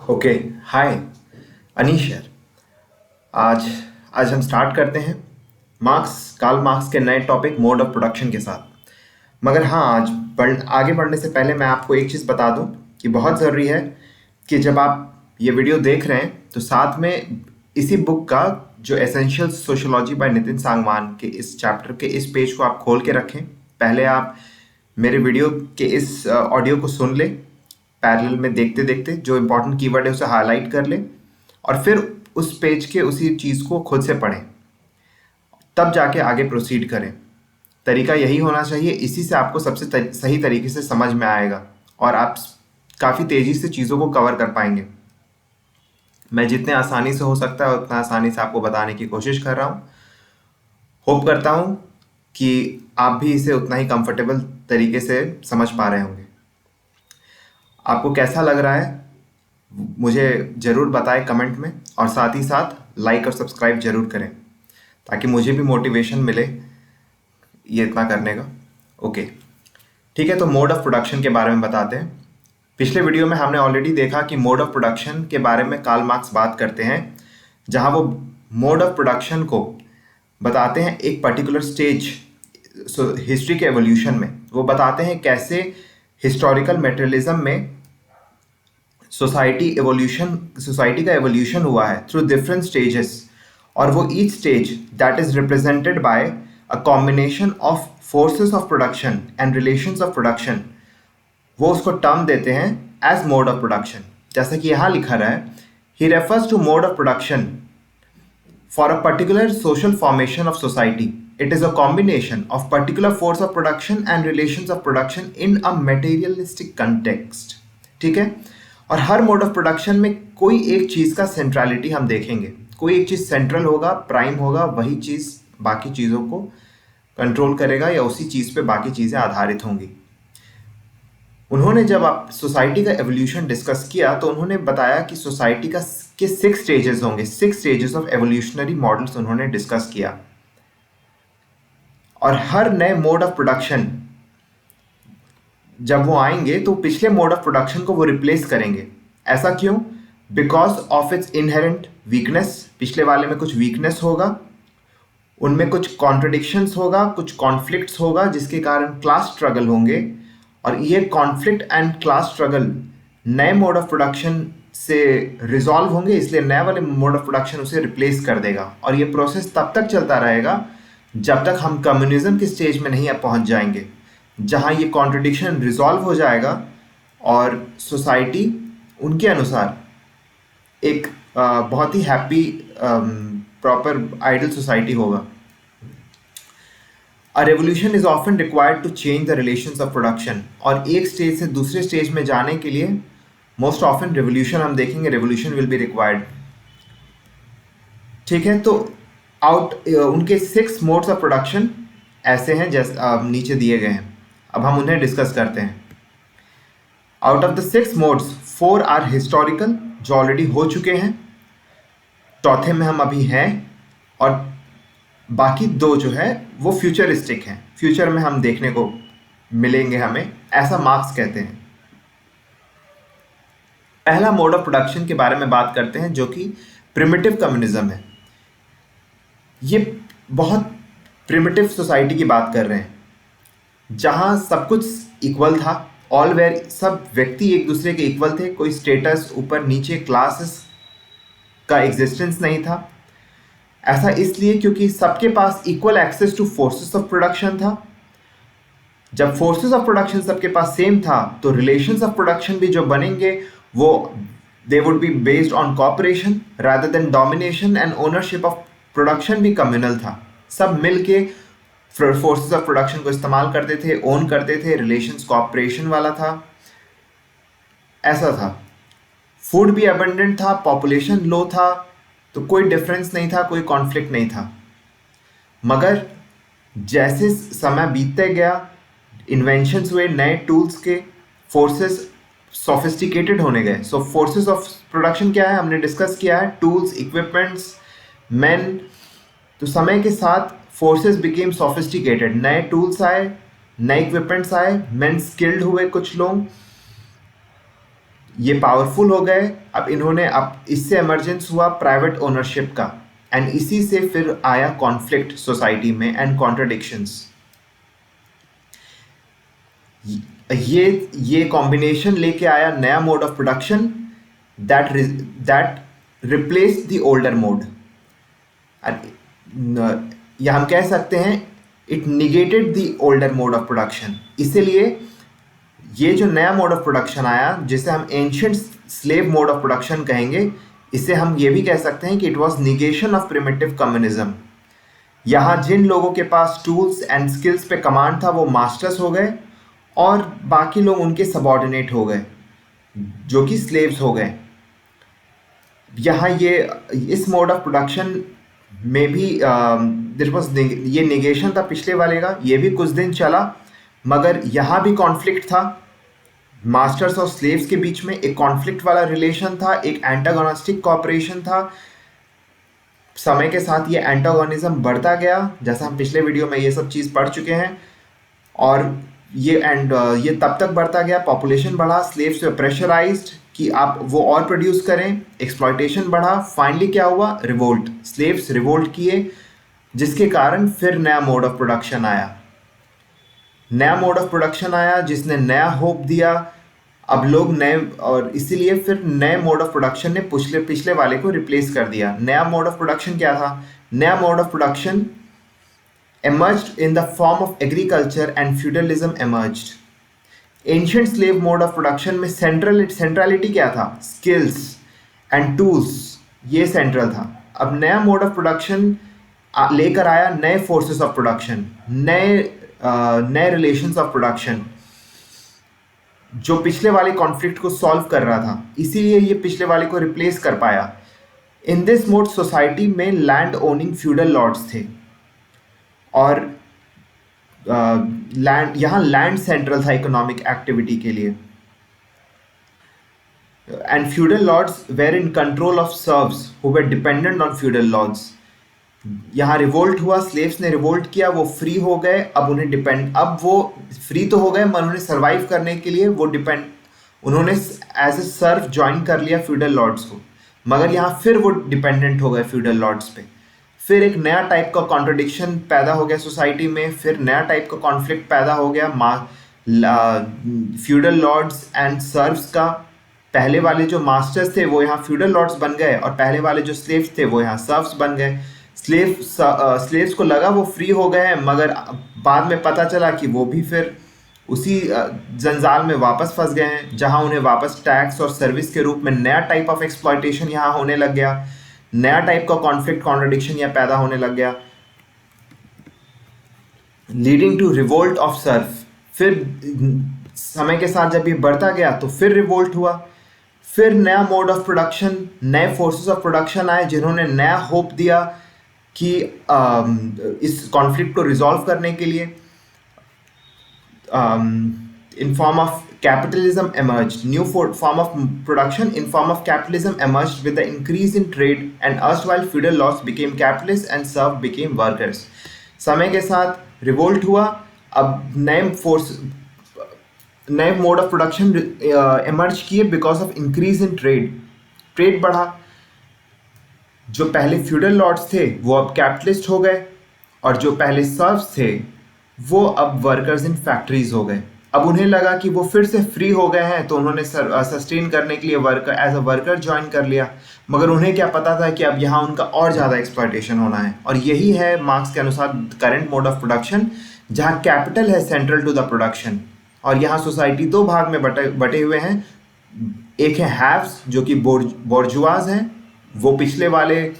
Okay. हाय। अनीश है। आज आज हम स्टार्ट करते हैं कार्ल मार्क्स के नए टॉपिक मोड ऑफ प्रोडक्शन के साथ। मगर हाँ, आगे बढ़ने से पहले मैं आपको एक चीज़ बता दूं कि बहुत ज़रूरी है कि जब आप ये वीडियो देख रहे हैं तो साथ में इसी बुक का जो essential sociology by Nitin Sangwan के इस चैप्टर के इस पेज को आप खोल के रखें। पहले आप मेरे वीडियो के इस ऑडियो को सुन लें, पैरेलल में देखते देखते जो इंपॉर्टेंट कीवर्ड है उसे हाईलाइट कर लें और फिर उस पेज के उसी चीज़ को खुद से पढ़ें, तब जाके आगे प्रोसीड करें। तरीका यही होना चाहिए, इसी से आपको सबसे सही तरीके से समझ में आएगा और आप काफ़ी तेज़ी से चीज़ों को कवर कर पाएंगे। मैं जितने आसानी से हो सकता है उतना आसानी से आपको बताने की कोशिश कर रहा हूँ। होप करता हूँ कि आप भी इसे उतना ही कंफर्टेबल तरीके से समझ पा रहे होंगे। आपको कैसा लग रहा है मुझे ज़रूर बताएं कमेंट में, और साथ ही साथ लाइक और सब्सक्राइब ज़रूर करें ताकि मुझे भी मोटिवेशन मिले ये इतना करने का। ओके, ठीक है। तो मोड ऑफ प्रोडक्शन के बारे में बताते हैं। पिछले वीडियो में हमने ऑलरेडी देखा कि मोड ऑफ प्रोडक्शन के बारे में कार्ल मार्क्स बात करते हैं, जहां वो मोड ऑफ प्रोडक्शन को बताते हैं एक पर्टिकुलर स्टेज हिस्ट्री के एवोल्यूशन में। वो बताते हैं कैसे हिस्टोरिकल मेटेरियलिज्म में सोसाइटी का एवोल्यूशन हुआ है थ्रू डिफरेंट स्टेजेस, और वो each stage that is represented by a combination of forces of production and relations of production, वो उसको टर्म देते हैं एज मोड ऑफ प्रोडक्शन। जैसा कि यहाँ लिखा रहा है, he refers to mode of production for a particular social formation of society. It is a combination of particular force of production and relations of production in a materialistic context. ठीक है। और हर mode of production में कोई एक चीज़ का centrality हम देखेंगे, कोई एक चीज़ सेंट्रल होगा, प्राइम होगा, वही चीज़ बाकी चीज़ों को कंट्रोल करेगा या उसी चीज़ पे बाकी चीज़ें आधारित होंगी। उन्होंने जब आप सोसाइटी का एवोल्यूशन डिस्कस किया तो उन्होंने बताया कि सोसाइटी का के 6 स्टेजेस होंगे, 6 स्टेजेस ऑफ एवोल्यूशनरी मॉडल्स उन्होंने डिस्कस किया। और हर नए मोड ऑफ प्रोडक्शन जब वो आएंगे तो पिछले मोड ऑफ प्रोडक्शन को वो रिप्लेस करेंगे। ऐसा क्यों? Because of its inherent weakness. पिछले वाले में कुछ वीकनेस होगा, उनमें कुछ कॉन्ट्रडिक्शंस होगा, कुछ कॉन्फ्लिक्ट्स होगा, जिसके कारण क्लास स्ट्रगल होंगे, और ये कॉन्फ्लिक्ट एंड क्लास स्ट्रगल नए मोड ऑफ प्रोडक्शन से रिजॉल्व होंगे, इसलिए नए वाले मोड ऑफ प्रोडक्शन उसे रिप्लेस कर देगा। और ये प्रोसेस तब तक चलता रहेगा जब तक हम कम्युनिज्म के स्टेज में नहीं पहुंच जाएंगे, जहां ये कॉन्ट्रडिक्शन रिजॉल्व हो जाएगा और सोसाइटी उनके अनुसार एक बहुत ही हैप्पी प्रॉपर आइडल सोसाइटी होगा। A revolution is often required to change the relations of production, और एक स्टेज से दूसरे स्टेज में जाने के लिए मोस्ट ऑफन रेवोल्यूशन हम देखेंगे, रेवोल्यूशन विल बी रिक्वायर्ड। ठीक है। तो उनके 6 मोड्स ऑफ प्रोडक्शन ऐसे हैं जैसे नीचे दिए गए हैं। अब हम उन्हें डिस्कस करते हैं। Out of the 6 modes 4 are historical, जो ऑलरेडी हो चुके हैं, चौथे में हम अभी हैं, और बाकी 2 जो है वो फ्यूचरिस्टिक हैं, फ्यूचर में हम देखने को मिलेंगे हमें, ऐसा मार्क्स कहते हैं। पहला मोड ऑफ प्रोडक्शन के बारे में बात करते हैं जो कि प्रिमिटिव कम्युनिज्म है। ये बहुत प्रिमिटिव सोसाइटी की बात कर रहे हैं जहां सब कुछ इक्वल था, ऑल वेयर, सब व्यक्ति एक दूसरे के इक्वल थे, कोई स्टेटस ऊपर नीचे क्लासेस का एग्जिस्टेंस नहीं था। ऐसा इसलिए क्योंकि सबके पास equal access to forces of production था। जब फोर्सेस ऑफ प्रोडक्शन सबके पास सेम था तो रिलेशंस ऑफ प्रोडक्शन भी जो बनेंगे वो they would be based on corporation rather than domination, and ownership of production भी कम्युनल था। सब मिलके फोर्सेस ऑफ प्रोडक्शन को इस्तेमाल करते थे, ओन करते थे, रिलेशंस कॉपरेशन वाला था, ऐसा था। फूड भी अबंडेंट था, पॉपुलेशन लो था, तो कोई डिफरेंस नहीं था, कोई कॉन्फ्लिक्ट नहीं था। मगर जैसे समय बीतते गया, इन्वेंशंस हुए नए टूल्स के, फोर्सेस सोफिस्टिकेटेड होने गए। सो फोर्सेस ऑफ प्रोडक्शन क्या है हमने डिस्कस किया है, टूल्स, इक्विपमेंट्स, मैन। तो समय के साथ फोर्सेस बिकेम सोफिस्टिकेटेड, नए टूल्स आए, नए इक्विपमेंट्स आए, मैन स्किल्ड हुए कुछ लोग, ये पावरफुल हो गए। अब इन्होंने अब इससे इमरजेंस हुआ प्राइवेट ओनरशिप का, एंड इसी से फिर आया कॉन्फ्लिक्ट सोसाइटी में एंड कॉन्ट्रडिक्शंस। ये कॉम्बिनेशन लेके आया नया mode of production that replace the older mode. या हम कह सकते हैं it negated the older mode of production. इसीलिए ये जो नया मोड ऑफ प्रोडक्शन आया, जिसे हम ancient slave mode of production कहेंगे, इसे हम ये भी कह सकते हैं कि it was negation of primitive communism. यहाँ जिन लोगों के पास टूल्स एंड स्किल्स पे कमांड था वो मास्टर्स हो गए, और बाकी लोग उनके सबॉर्डिनेट हो गए जो कि स्लेव्स हो गए। यहाँ ये इस मोड ऑफ प्रोडक्शन में भी दिस वाज ये निगेशन था पिछले वाले का। ये भी कुछ दिन चला, मगर यहाँ भी कॉन्फ्लिक्ट था मास्टर्स और स्लेव्स के बीच में। एक कॉन्फ्लिक्ट वाला रिलेशन था, एक एंटागोनिस्टिक कॉपरेशन था। समय के साथ ये एंटागोनिज्म बढ़ता गया, जैसा हम पिछले वीडियो में ये सब चीज़ पढ़ चुके हैं। और ये तब तक बढ़ता गया, पॉपुलेशन बढ़ा, स्लेव्स वे प्रेशराइज्ड कि आप वो और प्रोड्यूस करें, एक्सप्लॉयटेशन बढ़ा। फाइनली क्या हुआ? रिवोल्ट, स्लेव्स रिवोल्ट किए, जिसके कारण फिर नया मोड ऑफ प्रोडक्शन आया। नया मोड ऑफ प्रोडक्शन आया जिसने नया होप दिया। अब लोग नए, और इसीलिए फिर नए मोड ऑफ प्रोडक्शन ने पिछले वाले को रिप्लेस कर दिया। नया मोड ऑफ प्रोडक्शन क्या था? नया mode of production emerged in the form of agriculture and feudalism emerged. Ancient slave mode of production में centrality क्या था? Skills and tools, ये central था। अब नया mode of production लेकर आया नए forces of production, नए relations of production, जो पिछले वाले कॉन्फ्लिक्ट को सॉल्व कर रहा था। इसीलिए ये पिछले वाले को रिप्लेस कर पाया। इन दिस मोड सोसाइटी में लैंड ओनिंग फ्यूडल लॉर्ड्स थे, और यहाँ लैंड सेंट्रल था इकोनॉमिक एक्टिविटी के लिए। And feudal lords were in control of serfs who were dependent on feudal lords. यहाँ रिवोल्ट हुआ, स्लेव्स ने रिवोल्ट किया, वो फ्री हो गए। अब वो फ्री तो हो गए, मगर उन्हें सर्वाइव करने के लिए उन्होंने एज ए सर्व ज्वाइन कर लिया फ्यूडल लॉर्ड्स को, मगर यहाँ फिर वो डिपेंडेंट हो गए फ्यूडल लॉर्ड्स पे। फिर एक नया टाइप का कॉन्ट्रडिक्शन पैदा हो गया सोसाइटी में, फिर नया टाइप का कॉन्फ्लिक्ट पैदा हो गया फ्यूडल लॉर्ड्स एंड सर्व्स का। पहले वाले जो मास्टर्स थे वो यहाँ फ्यूडल लॉर्ड्स बन गए, और पहले वाले जो स्लेव्स थे वो यहाँ सर्व्स बन गए। स्लेव्स को लगा वो फ्री हो गए हैं, मगर बाद में पता चला कि वो भी फिर उसी जंजाल में वापस फंस गए हैं, जहाँ उन्हें वापस टैक्स और सर्विस के रूप में नया टाइप ऑफ एक्सप्लॉयटेशन यहाँ होने लग गया। नया टाइप का कॉन्फ्लिक्ट कॉन्ट्रडिक्शन यहाँ पैदा होने लग गया, लीडिंग टू रिवोल्ट ऑफ सर्व। फिर समय के साथ जब ये बढ़ता गया तो फिर रिवोल्ट हुआ, फिर नया मोड ऑफ प्रोडक्शन, नए फोर्सेस ऑफ प्रोडक्शन आए जिन्होंने नया होप दिया कि इस कॉन्फ्लिक्ट को रिजॉल्व करने के लिए in form of capitalism emerged. New form of production in form of capitalism emerged with the increase in trade, and erstwhile feudal lords became capitalists and serfs became workers. समय के साथ revolt हुआ, अब नए mode of production emerge किए because of increase in trade बढ़ा। जो पहले फ्यूडल लॉर्ड्स थे वो अब कैपिटलिस्ट हो गए, और जो पहले सर्व्स थे वो अब वर्कर्स इन फैक्ट्रीज हो गए। अब उन्हें लगा कि वो फिर से फ्री हो गए हैं, तो उन्होंने सस्टेन करने के लिए एज अ वर्कर ज्वाइन कर लिया, मगर उन्हें क्या पता था कि अब यहाँ उनका और ज़्यादा एक्सप्लॉयटेशन होना है। और यही है मार्क्स के अनुसार करंट मोड ऑफ प्रोडक्शन, जहाँ कैपिटल है सेंट्रल टू द प्रोडक्शन। और यहाँ सोसाइटी दो भाग में बटे हुए हैं। एक है हैव्स जो कि बोर्जुआज हैं, वो पिछले वाले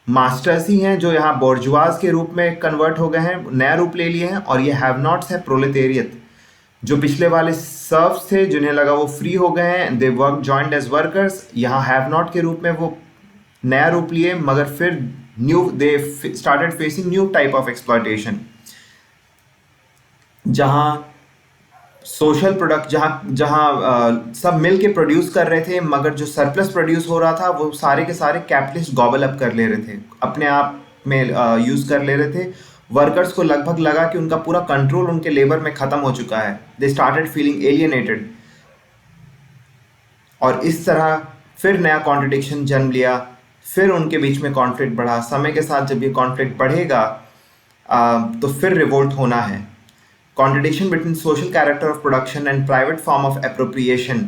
मास्टर्स ही हैं जो यहाँ बोर्जुआज के रूप में कन्वर्ट हो गए हैं, नया रूप ले लिए हैं। और ये हैव नॉट्स है प्रोलेटेरियत, जो पिछले वाले सर्व्स थे जिन्हें लगा वो फ्री हो गए हैं, they work joined as workers. यहाँ हैव नॉट के रूप में वो नया रूप लिए, मगर फिर they started facing new type of exploitation, जहाँ सोशल प्रोडक्ट जहाँ सब मिल के प्रोड्यूस कर रहे थे, मगर जो सरप्लस प्रोड्यूस हो रहा था वो सारे के सारे कैपिटलिस्ट गॉबल अप कर ले रहे थे, अपने आप में यूज़ कर ले रहे थे। वर्कर्स को लगभग लगा कि उनका पूरा कंट्रोल उनके लेबर में ख़त्म हो चुका है। They started feeling alienated. और इस तरह फिर नया कॉन्ट्रडिक्शन जन्म लिया, फिर उनके बीच में कॉन्फ्लिक्ट बढ़ा। समय के साथ जब ये कॉन्फ्लिक्ट बढ़ेगा तो फिर रिवोल्ट होना है। Contradiction between social character of production and private form of appropriation,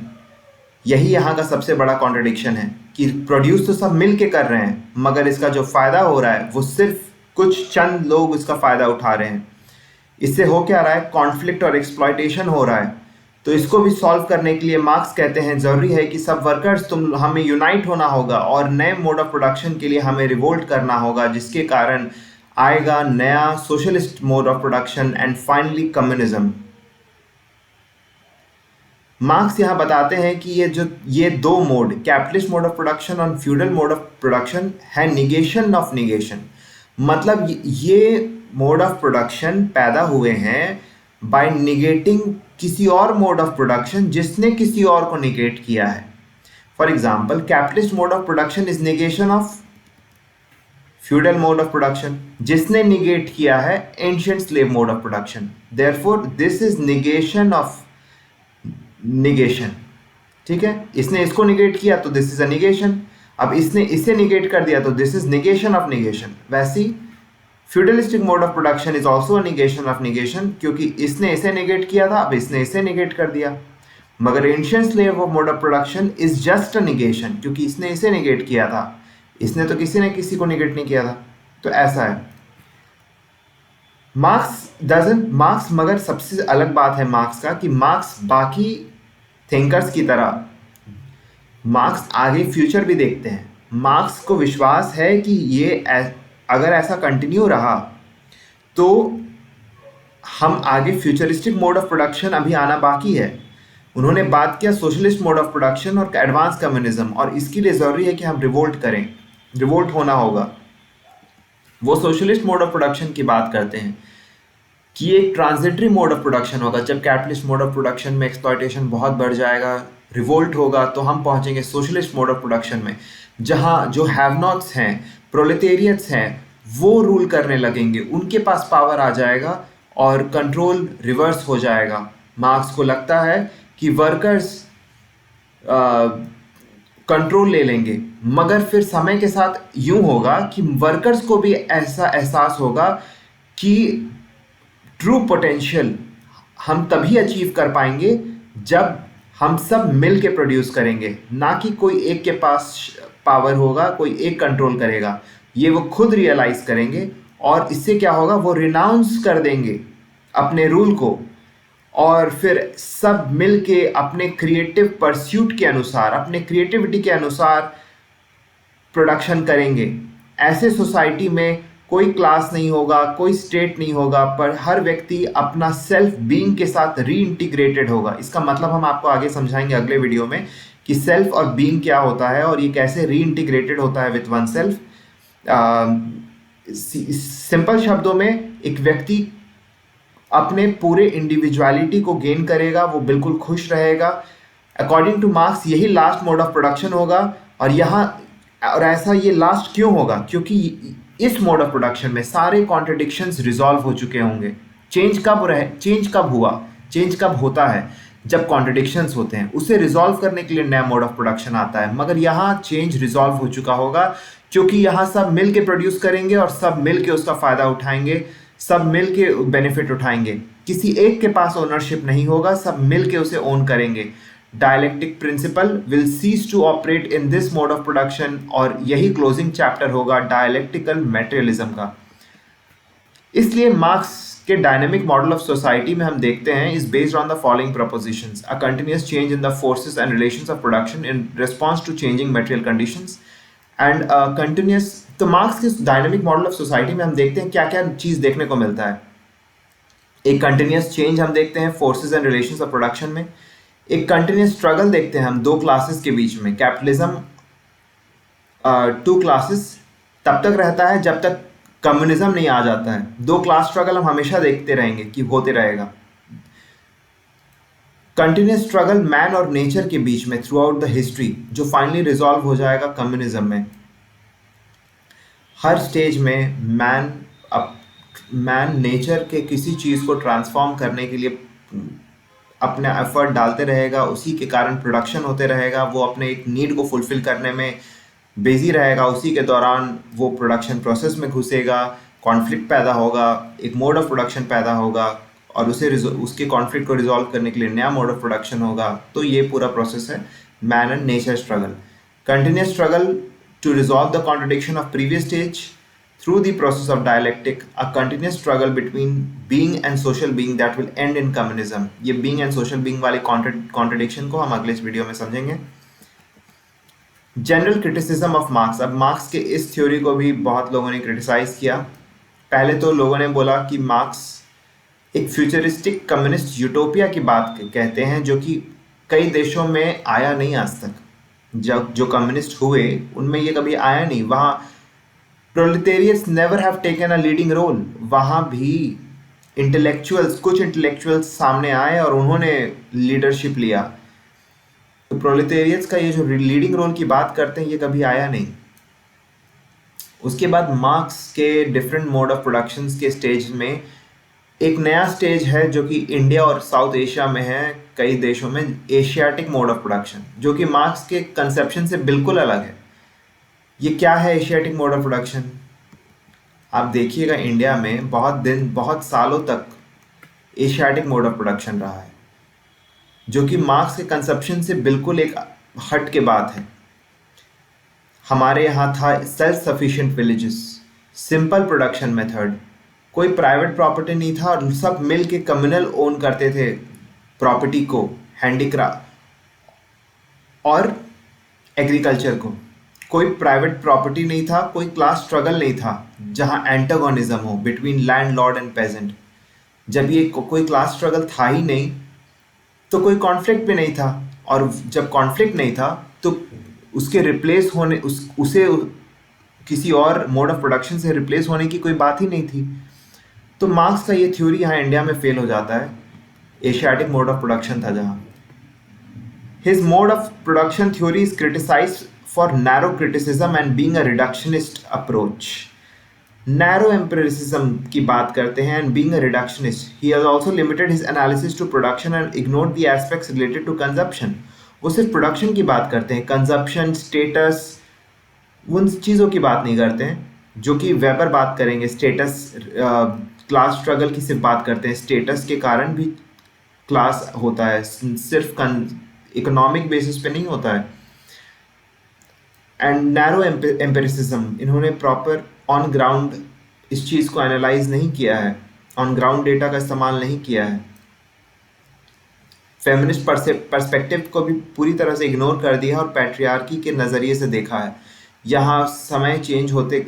यही यहाँ का सबसे बड़ा कॉन्ट्रडिक्शन है कि प्रोड्यूस तो सब मिल के कर रहे हैं, मगर इसका जो फ़ायदा हो रहा है वो सिर्फ कुछ चंद लोग इसका फ़ायदा उठा रहे हैं। इससे हो क्या रहा है, कॉन्फ्लिक्ट और एक्सप्लॉयटेशन हो रहा है। तो इसको भी सॉल्व करने के लिए मार्क्स कहते हैं ज़रूरी है कि सब वर्कर्स हमें यूनाइट होना होगा और नए मोड ऑफ प्रोडक्शन के लिए हमें रिवोल्ट करना होगा, जिसके कारण आएगा नया socialist mode of production and finally communism. Marks यहाँ बताते हैं कि ये दो mode, capitalist mode of production और फ्यूडल मोड ऑफ प्रोडक्शन, है निगेशन ऑफ निगेशन। मतलब ये मोड ऑफ प्रोडक्शन पैदा हुए हैं बाय निगेटिंग किसी और मोड ऑफ प्रोडक्शन जिसने किसी और को निगेट किया है। For example, capitalist mode of production is negation of feudal mode of production, जिसने निगेट किया है ancient slave mode of production. Therefore this is negation of negation. ठीक है, इसने इसको निगेट किया तो दिस इज अ निगेशन। अब इसने इसे निगेट कर दिया तो this is negation of negation. वैसी feudalistic mode of production is also a negation of negation, क्योंकि इसने इसे निगेट किया था, अब इसने इसे निगेट कर दिया। मगर ancient slave of mode of production is just a negation, क्योंकि इसने इसे निगेट किया था, इसने तो किसी ने किसी को निगेट नहीं किया था। तो ऐसा है मार्क्स। मगर सबसे अलग बात है मार्क्स का कि मार्क्स बाकी थिंकर्स की तरह मार्क्स आगे फ्यूचर भी देखते हैं। मार्क्स को विश्वास है कि अगर ऐसा कंटिन्यू रहा तो हम आगे फ्यूचरिस्टिक मोड ऑफ प्रोडक्शन अभी आना बाकी है। उन्होंने बात किया सोशलिस्ट मोड ऑफ प्रोडक्शन और एडवांस कम्युनिज्म, और इसके लिए ज़रूरी है कि हम रिवोल्ट करें, रिवोल्ट होना होगा। वो सोशलिस्ट मोड ऑफ प्रोडक्शन की बात करते हैं कि एक ट्रांजिटरी मोड ऑफ प्रोडक्शन होगा। जब कैपिटलिस्ट मोड ऑफ प्रोडक्शन में एक्सप्लॉयटेशन बहुत बढ़ जाएगा, रिवोल्ट होगा, तो हम पहुंचेंगे सोशलिस्ट मोड ऑफ प्रोडक्शन में, जहां जो हैव नॉट्स हैं, प्रोलेटेरियट्स हैं, वो रूल करने लगेंगे, उनके पास पावर आ जाएगा और कंट्रोल रिवर्स हो जाएगा। मार्क्स को लगता है कि वर्कर्स कंट्रोल ले लेंगे, मगर फिर समय के साथ यूं होगा कि वर्कर्स को भी ऐसा एहसास होगा कि ट्रू पोटेंशियल हम तभी अचीव कर पाएंगे जब हम सब मिल के प्रोड्यूस करेंगे, ना कि कोई एक के पास पावर होगा, कोई एक कंट्रोल करेगा। ये वो खुद रियलाइज करेंगे और इससे क्या होगा, वो रिनाउंस कर देंगे अपने रूल को और फिर सब मिल के अपने क्रिएटिव परस्यूट के अनुसार, अपने क्रिएटिविटी के अनुसार प्रोडक्शन करेंगे। ऐसे सोसाइटी में कोई क्लास नहीं होगा, कोई स्टेट नहीं होगा, पर हर व्यक्ति अपना सेल्फ बीइंग के साथ रीइंटीग्रेटेड होगा। इसका मतलब हम आपको आगे समझाएंगे अगले वीडियो में कि सेल्फ और बीइंग क्या होता है और ये कैसे रीइंटीग्रेटेड होता है विथ वन सेल्फ। सिंपल शब्दों में, एक व्यक्ति अपने पूरे इंडिविजुअलिटी को गेन करेगा, वो बिल्कुल खुश रहेगा। अकॉर्डिंग टू मार्क्स यही लास्ट मोड ऑफ प्रोडक्शन होगा। और ऐसा ये लास्ट क्यों होगा, क्योंकि इस मोड ऑफ प्रोडक्शन में सारे कॉन्ट्रडिक्शंस रिजॉल्व हो चुके होंगे। चेंज कब होता है, जब कॉन्ट्रडिक्शंस होते हैं। उसे रिजॉल्व करने के लिए नया मोड ऑफ प्रोडक्शन आता है, मगर यहाँ चेंज रिजॉल्व हो चुका होगा, क्योंकि यहाँ सब मिल के प्रोड्यूस करेंगे और सब मिल के उसका फ़ायदा उठाएंगे, सब मिल के बेनिफिट उठाएंगे। किसी एक के पास ओनरशिप नहीं होगा, सब मिल के उसे ओन करेंगे। Dialectic principle will cease to operate in this mode of production, और यही क्लोजिंग चैप्टर होगा डायलेक्टिकल मटेरियलिज्म का। इसलिए मार्क्स के डायनेमिक मॉडल ऑफ सोसाइटी में हम देखते हैं is based on the following propositions: a continuous change in the forces and relations of production in response to changing material conditions and continuous. तो Marx के dynamic model of society में हम देखते हैं क्या क्या चीज़ देखने को मिलता है। एक कंटिन्यूअस चेंज हम देखते हैं forces and relations of production में। एक कंटिन्यूअस स्ट्रगल देखते हैं हम दो क्लासेस के बीच में। कैपिटलिज्म टू क्लासेस तब तक रहता है जब तक कम्युनिज्म नहीं आ जाता है। दो क्लास स्ट्रगल हम हमेशा देखते रहेंगे कि होते रहेगा। कंटिन्यूअस स्ट्रगल मैन और नेचर के बीच में थ्रू आउट द हिस्ट्री, जो फाइनली रिजॉल्व हो जाएगा कम्युनिज्म में। हर स्टेज में मैन नेचर के किसी चीज़ को ट्रांसफॉर्म करने के लिए अपना एफर्ट डालते रहेगा, उसी के कारण प्रोडक्शन होते रहेगा, वो अपने एक नीड को फुलफिल करने में बिजी रहेगा, उसी के दौरान वो प्रोडक्शन प्रोसेस में घुसेगा, कॉन्फ्लिक्ट पैदा होगा, एक मोड ऑफ प्रोडक्शन पैदा होगा और उसके कॉन्फ्लिक्ट को रिजॉल्व करने के लिए नया मोड ऑफ प्रोडक्शन होगा। तो ये पूरा प्रोसेस है man and nature struggle, continuous struggle to resolve the contradiction of previous stage through the process of dialectic, a continuous struggle between being and social being that will end in communism। ये being and social being वाली contradiction को हम अगले इस video में समझेंगे। General criticism of marks, अब marks के इस थ्योरी को भी बहुत लोगों ने क्रिटिसाइज किया। पहले तो लोगों ने बोला कि मार्क्स एक फ्यूचरिस्टिक कम्युनिस्ट यूटोपिया की बात कहते हैं, जो कि कई देशों में आया नहीं आज तक। जब जो कम्युनिस्ट हुए उनमें ये कभी आया नहीं। वहाँ proletariats never have taken a leading role। वहाँ भी कुछ इंटेलेक्चुअल्स सामने आए और उन्होंने लीडरशिप लिया। तो प्रोलेटेरियट्स का ये जो लीडिंग रोल की बात करते हैं ये कभी आया नहीं। उसके बाद मार्क्स के डिफरेंट मोड ऑफ प्रोडक्शंस के स्टेज में एक नया स्टेज है जो कि इंडिया और साउथ एशिया में है, कई देशों में एशियाटिक मोड ऑफ प्रोडक्शन, जो कि मार्क्स के कंसेप्शन से बिल्कुल अलग है। ये क्या है एशियाटिक मोड ऑफ प्रोडक्शन? आप देखिएगा इंडिया में बहुत सालों तक एशियाटिक मोड ऑफ प्रोडक्शन रहा है, जो कि मार्क्स के कंसेप्शन से बिल्कुल एक हट के बात है। हमारे यहाँ था self sufficient villages, simple production method, कोई प्राइवेट प्रॉपर्टी नहीं था और सब मिल के कम्युनल ओन करते थे प्रॉपर्टी को, हैंडीक्राफ्ट और एग्रीकल्चर को। कोई प्राइवेट प्रॉपर्टी नहीं था, कोई क्लास स्ट्रगल नहीं था जहां एंटागोनिज्म हो बिटवीन लैंडलॉर्ड एंड पेजेंट। जब ये कोई क्लास स्ट्रगल था ही नहीं तो कोई कॉन्फ्लिक्ट भी नहीं था, और जब कॉन्फ्लिक्ट नहीं था तो उसके रिप्लेस होने उसे किसी और मोड ऑफ प्रोडक्शन से रिप्लेस होने की कोई बात ही नहीं थी। तो मार्क्स का ये थ्योरी यहाँ इंडिया में फेल हो जाता है। एशियाटिक मोड ऑफ प्रोडक्शन था जहाँ his mode of production theory is criticised for narrow criticism and being a reductionist approach। narrow empiricism की बात करते हैं and being a reductionist। he has also limited his analysis to production and ignored the aspects related to consumption। वो सिर्फ production की बात करते हैं, कंजप्शन, स्टेटस, उन चीज़ों की बात नहीं करते हैं जो कि वेबर बात करेंगे। स्टेटस, क्लास स्ट्रगल की सिर्फ बात करते हैं, स्टेटस के कारण भी क्लास होता है, सिर्फ इकोनॉमिक बेसिस पे नहीं होता है। एंड नैरो एम्पेरिसिज्म, इन्होंने प्रॉपर ऑन ग्राउंड इस चीज़ को एनालाइज नहीं किया है, ऑन ग्राउंड डेटा का इस्तेमाल नहीं किया है। फेमिनिस्ट पर्सपेक्टिव को भी पूरी तरह से इग्नोर कर दिया और पैट्रियार्की के नज़रिए से देखा है। यहाँ समय चेंज होते,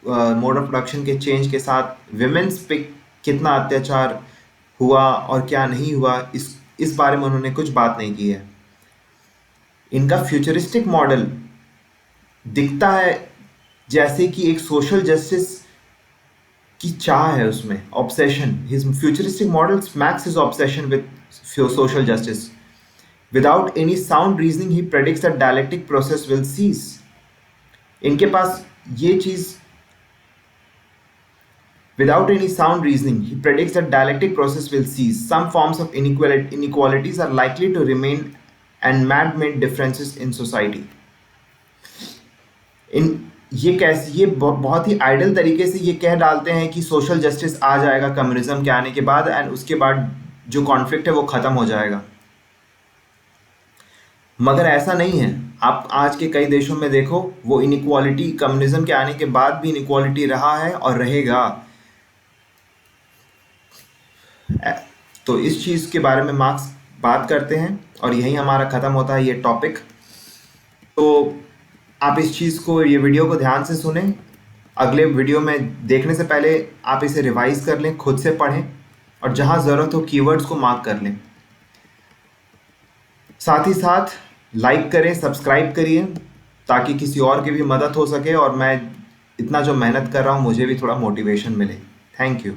मोड ऑफ प्रोडक्शन के चेंज के साथ विमेंस पे कितना अत्याचार हुआ और क्या नहीं हुआ, इस बारे में उन्होंने कुछ बात नहीं की है। इनका फ्यूचरिस्टिक मॉडल दिखता है जैसे कि एक सोशल जस्टिस की चाह है, उसमें obsession. His futuristic model smacks his obsession with social justice. Without any sound reasoning he predicts that dialectic process will cease. इनके पास ये चीज, without any sound reasoning he predicts that dialectic process will cease. Some forms of inequalities are likely to remain and mad made differences in society. ये बहुत ही idol तरीके से ये कह डालते हैं कि सोशल जस्टिस आ जाएगा कम्युनिज्म के आने के बाद, एंड उसके बाद जो कॉन्फ्लिक्ट है वो ख़त्म हो जाएगा। मगर ऐसा नहीं है। आप आज के कई देशों में देखो, वो इनइक्वालिटी कम्युनिज्म के आने के बाद भी इनइक्वालिटी रहा है और रहेगा। तो इस चीज़ के बारे में मार्क्स बात करते हैं और यही हमारा ख़त्म होता है ये टॉपिक। तो आप इस चीज़ को, ये वीडियो को ध्यान से सुनें। अगले वीडियो में देखने से पहले आप इसे रिवाइज कर लें, खुद से पढ़ें और जहाँ ज़रूरत हो कीवर्ड्स को मार्क कर लें। साथ ही साथ लाइक करें, सब्सक्राइब करिए ताकि किसी और की भी मदद हो सके और मैं इतना जो मेहनत कर रहा हूँ मुझे भी थोड़ा मोटिवेशन मिले। Thank you.